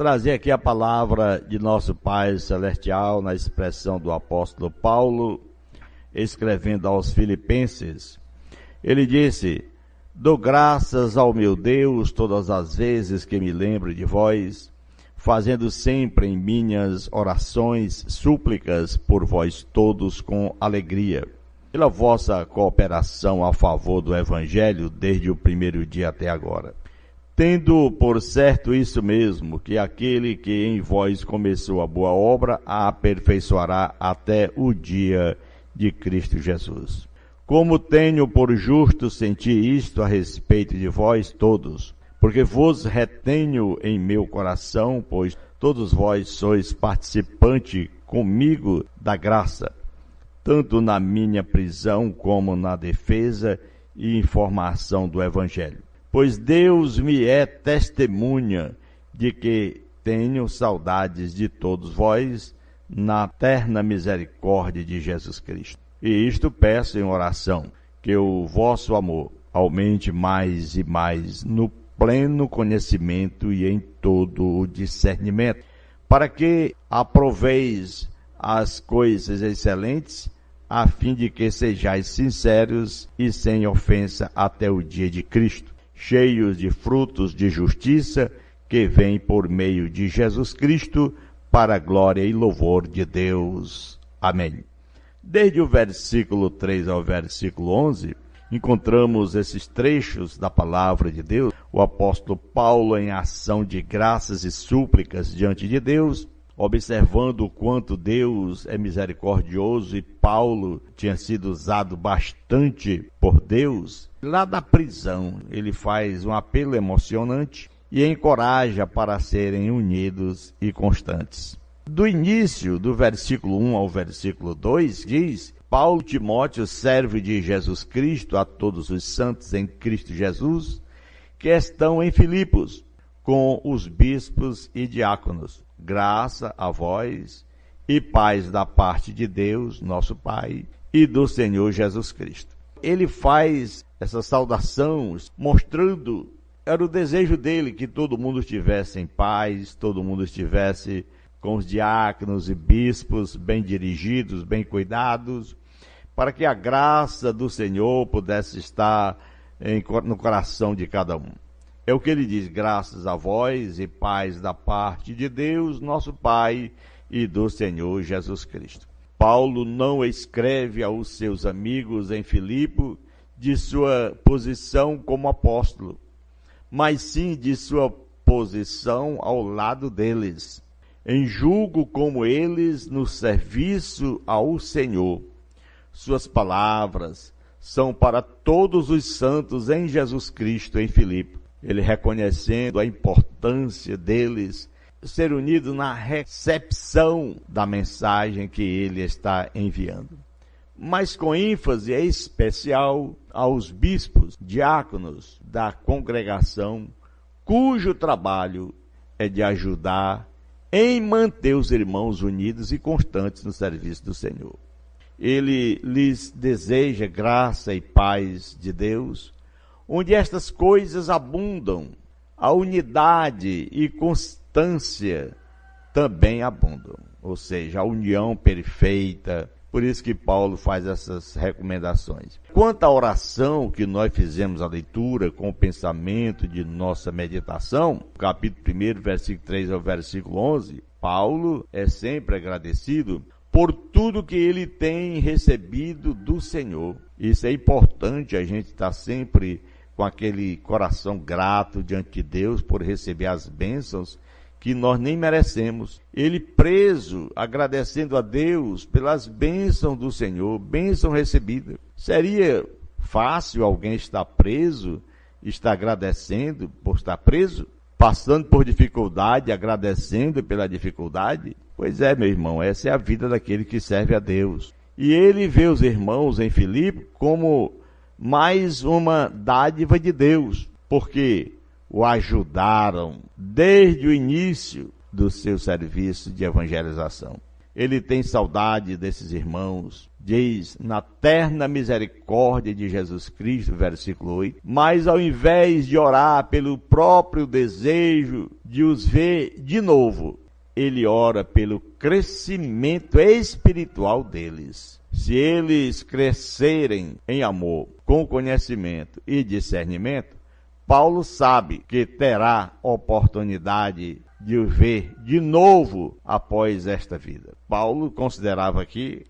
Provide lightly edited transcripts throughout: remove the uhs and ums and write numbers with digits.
trazer aqui a palavra de nosso Pai Celestial na expressão do apóstolo Paulo, escrevendo aos Filipenses. Ele disse: dou graças ao meu Deus todas as vezes que me lembro de vós, fazendo sempre em minhas orações súplicas por vós todos com alegria, pela vossa cooperação a favor do Evangelho desde o primeiro dia até agora. Tendo por certo isso mesmo, que aquele que em vós começou a boa obra, a aperfeiçoará até o dia de Cristo Jesus. Como tenho por justo sentir isto a respeito de vós todos, porque vos retenho em meu coração, pois todos vós sois participante comigo da graça, tanto na minha prisão como na defesa e informação do Evangelho. Pois Deus me é testemunha de que tenho saudades de todos vós na terna misericórdia de Jesus Cristo. E isto peço em oração, que o vosso amor aumente mais e mais no pleno conhecimento e em todo o discernimento, para que aproveis as coisas excelentes, a fim de que sejais sinceros e sem ofensa até o dia de Cristo, cheios de frutos de justiça que vêm por meio de Jesus Cristo, para a glória e louvor de Deus. Amém. Desde o versículo 3 ao versículo 11, encontramos esses trechos da palavra de Deus, o apóstolo Paulo em ação de graças e súplicas diante de Deus, observando o quanto Deus é misericordioso e Paulo tinha sido usado bastante por Deus. Lá da prisão, ele faz um apelo emocionante e encoraja para serem unidos e constantes. Do início, do versículo 1 ao versículo 2, diz: Paulo Timóteo, servo de Jesus Cristo, a todos os santos em Cristo Jesus, que estão em Filipos, com os bispos e diáconos. Graça a vós e paz da parte de Deus, nosso Pai, e do Senhor Jesus Cristo. Ele faz essa saudação mostrando, era o desejo dele que todo mundo estivesse em paz, todo mundo estivesse com os diáconos e bispos bem dirigidos, bem cuidados, para que a graça do Senhor pudesse estar no coração de cada um. É o que ele diz: graças a vós e paz da parte de Deus, nosso Pai, e do Senhor Jesus Cristo. Paulo não escreve aos seus amigos em Filipe de sua posição como apóstolo, mas sim de sua posição ao lado deles, em julgo como eles no serviço ao Senhor. Suas palavras são para todos os santos em Jesus Cristo em Filipe. Ele reconhecendo a importância deles ser unidos na recepção da mensagem que ele está enviando. Mas com ênfase especial aos bispos, diáconos da congregação, cujo trabalho é de ajudar em manter os irmãos unidos e constantes no serviço do Senhor. Ele lhes deseja graça e paz de Deus, onde estas coisas abundam, a unidade e constância também abundam, ou seja, a união perfeita. Por isso que Paulo faz essas recomendações. Quanto à oração que nós fizemos a leitura com o pensamento de nossa meditação, capítulo 1, versículo 3 ao versículo 11, Paulo é sempre agradecido por tudo que ele tem recebido do Senhor. Isso é importante, a gente estar sempre com aquele coração grato diante de Deus por receber as bênçãos que nós nem merecemos. Ele preso, agradecendo a Deus pelas bênçãos do Senhor, bênção recebida. Seria fácil alguém estar preso, estar agradecendo por estar preso, passando por dificuldade, agradecendo pela dificuldade? Pois é, meu irmão, essa é a vida daquele que serve a Deus. E ele vê os irmãos em Filipe como mais uma dádiva de Deus, porque o ajudaram desde o início do seu serviço de evangelização. ele tem saudade desses irmãos. Diz, na terna misericórdia de Jesus Cristo, versículo 8, mas ao invés de orar pelo próprio desejo de os ver de novo, ele ora pelo crescimento espiritual deles. Se eles crescerem em amor, com conhecimento e discernimento, Paulo sabe que terá oportunidade de o ver de novo após esta vida. Paulo considerava aqui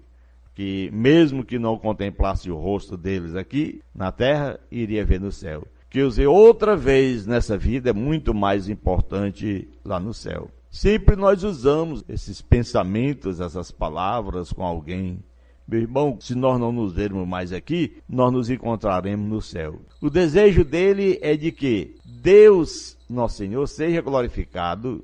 que, mesmo que não contemplasse o rosto deles aqui na terra, iria ver no céu. Que os ver outra vez nessa vida é muito mais importante lá no céu. Sempre nós usamos esses pensamentos, essas palavras com alguém. Meu irmão, se nós não nos vermos mais aqui, nós nos encontraremos no céu. O desejo dele é de que Deus, nosso Senhor, seja glorificado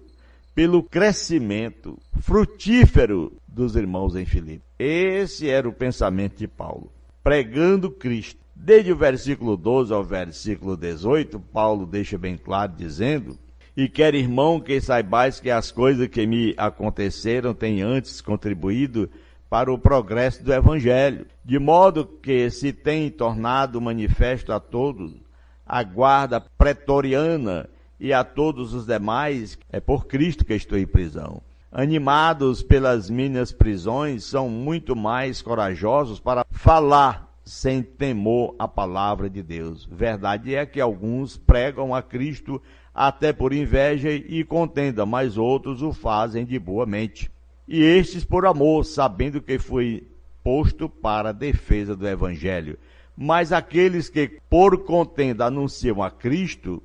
pelo crescimento frutífero dos irmãos em Filipe. Esse era o pensamento de Paulo, pregando Cristo. Desde o versículo 12 ao versículo 18, Paulo deixa bem claro, dizendo: e quer, irmão, que saibais que as coisas que me aconteceram têm antes contribuído para o progresso do Evangelho, de modo que se tem tornado manifesto a todos a guarda pretoriana e a todos os demais, é por Cristo que estou em prisão. Animados pelas minhas prisões, são muito mais corajosos para falar sem temor a palavra de Deus. Verdade é que alguns pregam a Cristo até por inveja e contenda, mas outros o fazem de boa mente. E estes por amor, sabendo que fui posto para a defesa do Evangelho. Mas aqueles que por contenda anunciam a Cristo,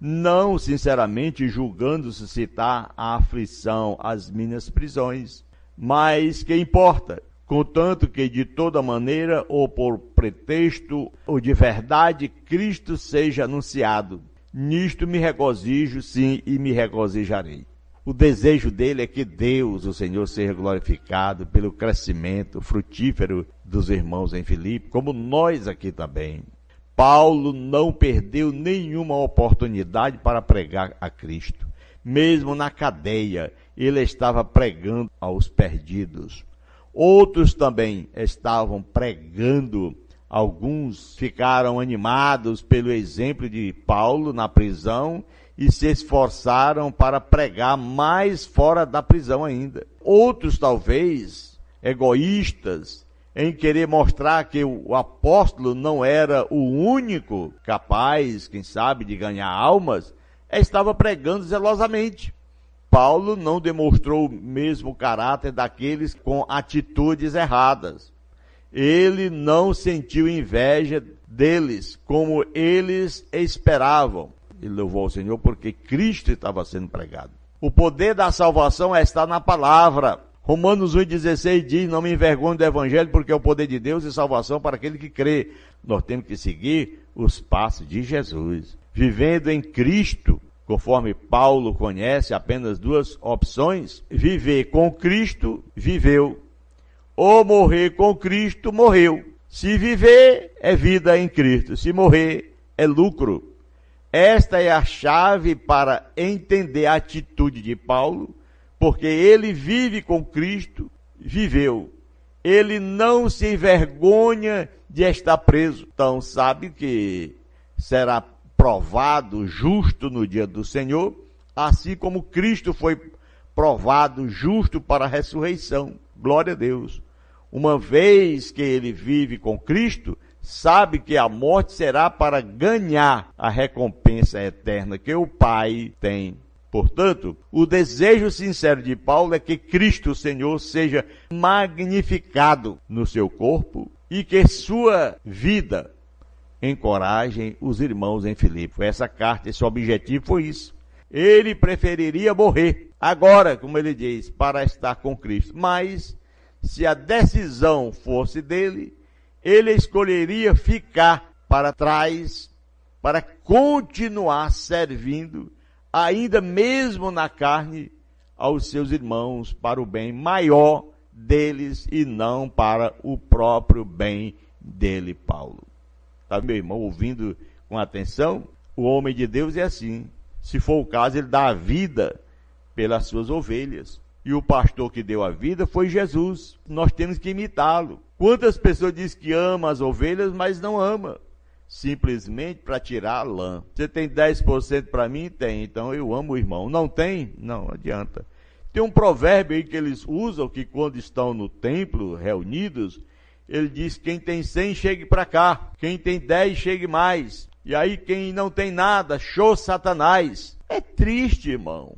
não sinceramente julgando suscitar a aflição, as minhas prisões. Mas que importa? Contanto que de toda maneira, ou por pretexto, ou de verdade, Cristo seja anunciado. Nisto me regozijo, sim, e me regozijarei. O desejo dele é que Deus, o Senhor, seja glorificado pelo crescimento frutífero dos irmãos em Filipe, como nós aqui também. Paulo não perdeu nenhuma oportunidade para pregar a Cristo. Mesmo na cadeia, ele estava pregando aos perdidos. Outros também estavam pregando. Alguns ficaram animados pelo exemplo de Paulo na prisão e se esforçaram para pregar mais fora da prisão ainda. Outros, talvez, egoístas, em querer mostrar que o apóstolo não era o único capaz, quem sabe, de ganhar almas, estava pregando zelosamente. Paulo não demonstrou o mesmo caráter daqueles com atitudes erradas. Ele não sentiu inveja deles, como eles esperavam. Ele louvou ao Senhor porque Cristo estava sendo pregado. O poder da salvação está na palavra. Romanos 1,16 diz, não me envergonho do Evangelho, porque é o poder de Deus e salvação para aquele que crê. Nós temos que seguir os passos de Jesus. Vivendo em Cristo, conforme Paulo conhece apenas duas opções, viver com Cristo, viveu. Ou morrer com Cristo, morreu. Se viver, é vida em Cristo. Se morrer, é lucro. Esta é a chave para entender a atitude de Paulo, porque ele vive com Cristo, viveu. Ele não se envergonha de estar preso. Então sabe que será provado justo no dia do Senhor, assim como Cristo foi provado justo para a ressurreição. Glória a Deus. Uma vez que ele vive com Cristo, sabe que a morte será para ganhar a recompensa eterna que o Pai tem. Portanto, o desejo sincero de Paulo é que Cristo, o Senhor, seja magnificado no seu corpo e que sua vida encoraje os irmãos em Filipe. Essa carta, esse objetivo foi isso. Ele preferiria morrer agora, como ele diz, para estar com Cristo. Mas, se a decisão fosse dele, ele escolheria ficar para trás, para continuar servindo, ainda mesmo na carne, aos seus irmãos, para o bem maior deles e não para o próprio bem dele, Paulo. Tá, meu irmão, ouvindo com atenção? O homem de Deus é assim. Se for o caso, ele dá a vida pelas suas ovelhas. E o pastor que deu a vida foi Jesus. Nós temos que imitá-lo. Quantas pessoas dizem que ama as ovelhas, mas não ama? Simplesmente para tirar a lã. Você tem 10% para mim? Tem. Então eu amo o irmão. Não tem? Não adianta. Tem um provérbio aí que eles usam, que quando estão no templo, reunidos, ele diz, quem tem 100, chegue para cá. Quem tem 10, chegue mais. E aí quem não tem nada, show Satanás. É triste, irmão.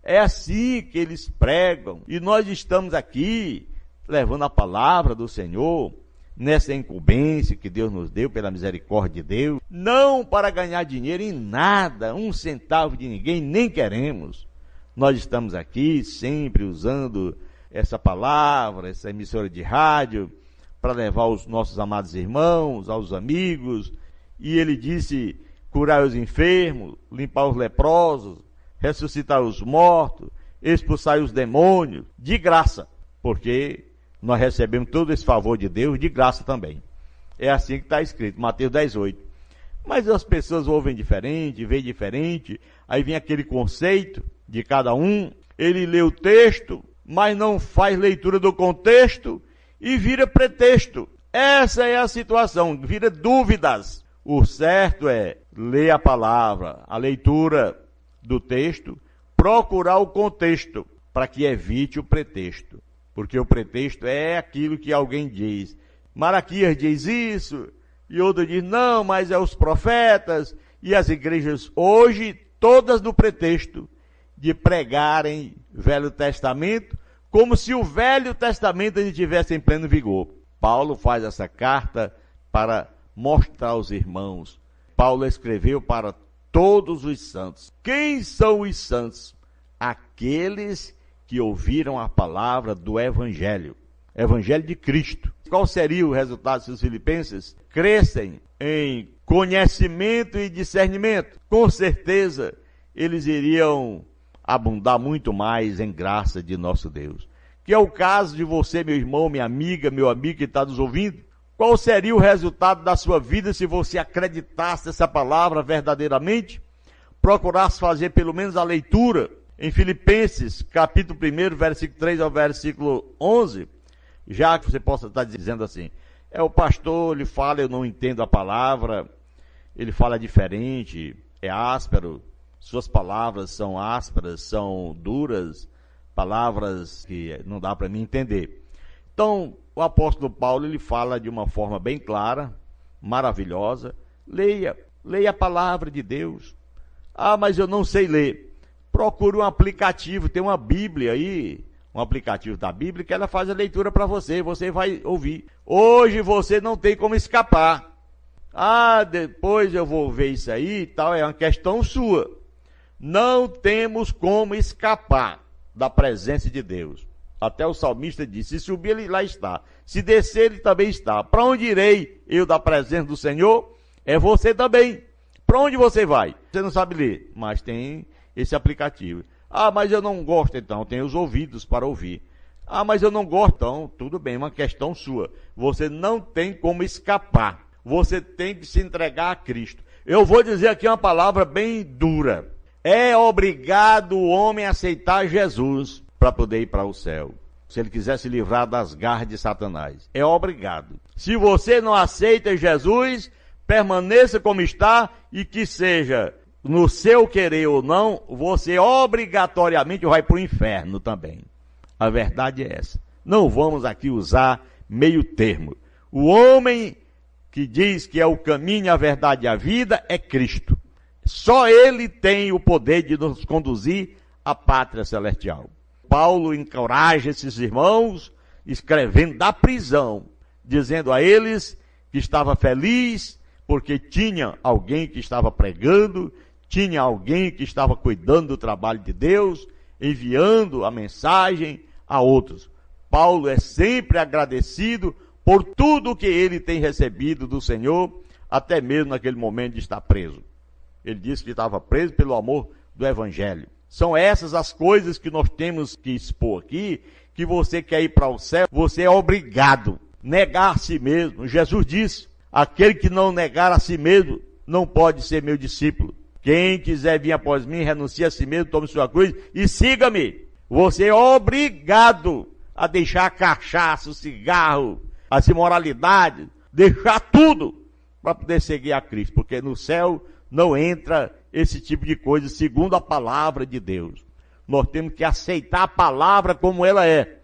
É assim que eles pregam. E nós estamos aqui, levando a palavra do Senhor, nessa incumbência que Deus nos deu pela misericórdia de Deus, não para ganhar dinheiro em nada, 1 centavo de ninguém, nem queremos. Nós estamos aqui sempre usando essa palavra, essa emissora de rádio, para levar aos nossos amados irmãos, aos amigos. E ele disse, curar os enfermos, limpar os leprosos, ressuscitar os mortos, expulsar os demônios, de graça, porque nós recebemos todo esse favor de Deus de graça também. É assim que está escrito, Mateus 10:8. Mas as pessoas ouvem diferente, veem diferente, aí vem aquele conceito de cada um, ele lê o texto, mas não faz leitura do contexto e vira pretexto. Essa é a situação, vira dúvidas. O certo é ler a palavra, a leitura do texto, procurar o contexto, para que evite o pretexto. Porque o pretexto é aquilo que alguém diz. Malaquias diz isso, e outro diz, não, mas é os profetas, e as igrejas hoje, todas no pretexto de pregarem Velho Testamento, como se o Velho Testamento ainda estivesse em pleno vigor. Paulo faz essa carta para mostrar aos irmãos. Paulo escreveu para todos os santos. Quem são os santos? Aqueles que ouviram a palavra do Evangelho. Evangelho de Cristo. Qual seria o resultado se os filipenses crescem em conhecimento e discernimento? Com certeza, eles iriam abundar muito mais em graça de nosso Deus. Que é o caso de você, meu irmão, minha amiga, meu amigo que está nos ouvindo. Qual seria o resultado da sua vida se você acreditasse essa palavra verdadeiramente? Procurasse fazer pelo menos a leitura em Filipenses, capítulo 1, versículo 3 ao versículo 11, já que você possa estar dizendo assim, o pastor, ele fala, eu não entendo a palavra, ele fala diferente, é áspero, suas palavras são ásperas, são duras, palavras que não dá para mim entender. Então, o apóstolo Paulo, ele fala de uma forma bem clara, maravilhosa, leia a palavra de Deus. Ah, mas eu não sei ler. Procure um aplicativo, tem uma Bíblia aí, um aplicativo da Bíblia, que ela faz a leitura para você, você vai ouvir. Hoje você não tem como escapar. Ah, depois eu vou ver isso aí e tal, é uma questão sua. Não temos como escapar da presença de Deus. Até o salmista disse, se subir ele lá está, se descer ele também está. Para onde irei eu da presença do Senhor? É você também. Para onde você vai? Você não sabe ler, mas tem esse aplicativo. Ah, mas eu não gosto, então tem os ouvidos para ouvir. Ah, mas eu não gosto, então tudo bem, uma questão sua. Você não tem como escapar. Você tem que se entregar a Cristo. Eu vou dizer aqui uma palavra bem dura. É obrigado o homem a aceitar Jesus para poder ir para o céu. Se ele quiser se livrar das garras de Satanás. É obrigado. Se você não aceita Jesus, permaneça como está e que seja no seu querer ou não, você obrigatoriamente vai para o inferno também. A verdade é essa. Não vamos aqui usar meio termo. O homem que diz que é o caminho, a verdade e a vida é Cristo. Só ele tem o poder de nos conduzir à pátria celestial. Paulo encoraja esses irmãos, escrevendo da prisão, dizendo a eles que estava feliz, porque tinha alguém que estava pregando, tinha alguém que estava cuidando do trabalho de Deus, enviando a mensagem a outros. Paulo é sempre agradecido por tudo que ele tem recebido do Senhor, até mesmo naquele momento de estar preso. Ele disse que estava preso pelo amor do Evangelho. São essas as coisas que nós temos que expor aqui, que você quer ir para o céu, você é obrigado a negar a si mesmo. Jesus disse, aquele que não negar a si mesmo não pode ser meu discípulo. Quem quiser vir após mim, renuncie a si mesmo, tome sua cruz e siga-me. Você é obrigado a deixar a cachaça, o cigarro, as imoralidades, deixar tudo para poder seguir a Cristo, porque no céu não entra esse tipo de coisa segundo a palavra de Deus. Nós temos que aceitar a palavra como ela é.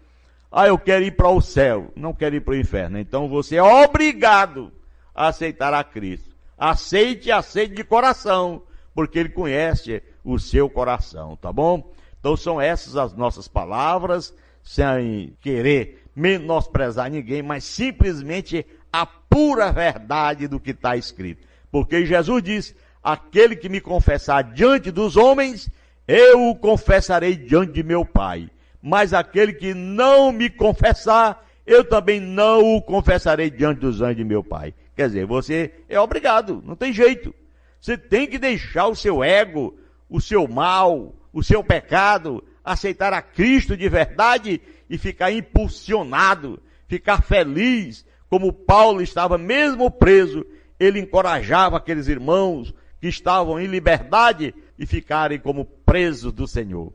Eu quero ir para o céu, não quero ir para o inferno. Então você é obrigado a aceitar a Cristo. Aceite de coração, porque Ele conhece o seu coração, tá bom? Então são essas as nossas palavras, sem querer menosprezar ninguém, mas simplesmente a pura verdade do que está escrito. Porque Jesus diz, aquele que me confessar diante dos homens, eu o confessarei diante de meu Pai. Mas aquele que não me confessar, eu também não o confessarei diante dos anjos de meu Pai. Quer dizer, você é obrigado, não tem jeito. Você tem que deixar o seu ego, o seu mal, o seu pecado, aceitar a Cristo de verdade e ficar impulsionado, ficar feliz, como Paulo estava mesmo preso, ele encorajava aqueles irmãos que estavam em liberdade e ficarem como presos do Senhor.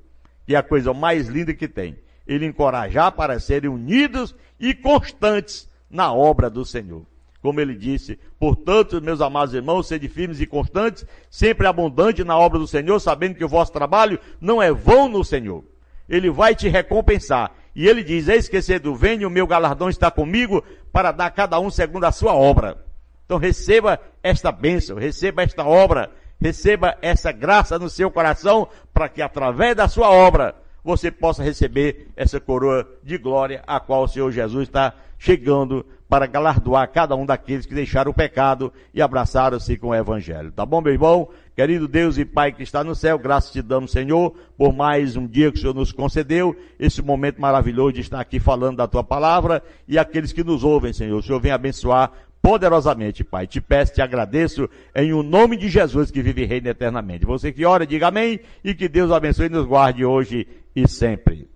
E a coisa mais linda que tem, ele encorajar para serem unidos e constantes na obra do Senhor. Como ele disse, portanto, meus amados irmãos, sede firmes e constantes, sempre abundantes na obra do Senhor, sabendo que o vosso trabalho não é vão no Senhor. Ele vai te recompensar. E ele diz, eis que cedo venho, o meu galardão está comigo, para dar a cada um segundo a sua obra. Então receba esta bênção, receba esta obra, receba essa graça no seu coração, para que através da sua obra, você possa receber essa coroa de glória, a qual o Senhor Jesus está chegando para galardoar cada um daqueles que deixaram o pecado e abraçaram-se com o Evangelho. Tá bom, meu irmão? Querido Deus e Pai que está no céu, graças te damos, Senhor, por mais um dia que o Senhor nos concedeu, esse momento maravilhoso de estar aqui falando da Tua palavra, e aqueles que nos ouvem, Senhor, o Senhor vem abençoar poderosamente, Pai. Te peço, te agradeço, em o nome de Jesus que vive e reina eternamente. Você que ora, diga amém, e que Deus abençoe e nos guarde hoje e sempre.